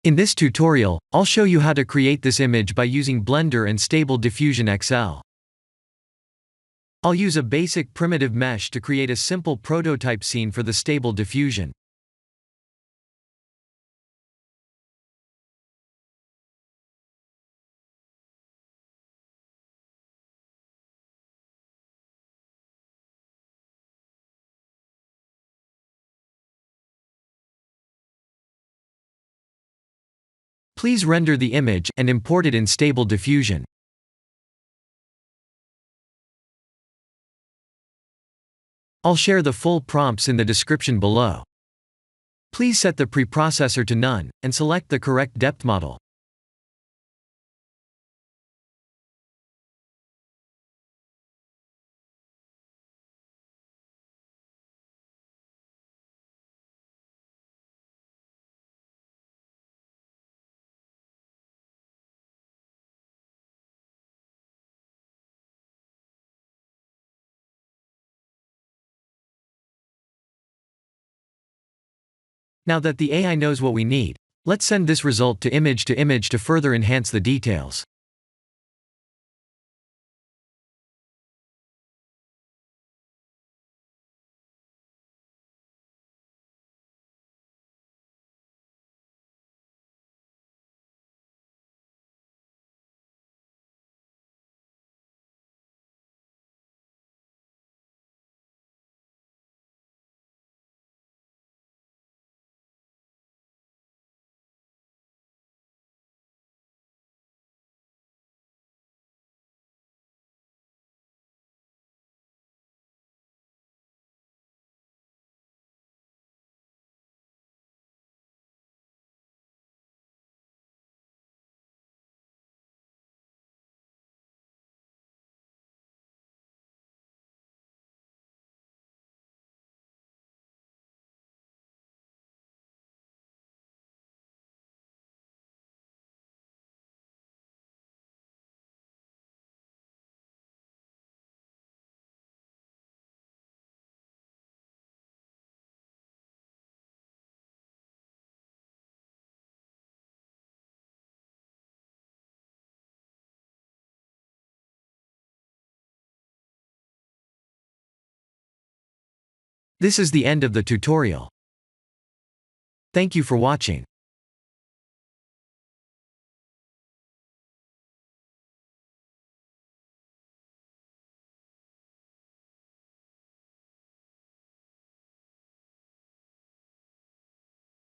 In this tutorial, I'll show you how to create this image by using Blender and Stable Diffusion XL. I'll use a basic primitive mesh to create a simple prototype scene for the Stable Diffusion. Please render the image and import it in Stable Diffusion. I'll share the full prompts in the description below. Please set the preprocessor to none, and select the correct depth model. Now that the AI knows what we need, let's send this result to image to further enhance the details. This is the end of the tutorial. Thank you for watching.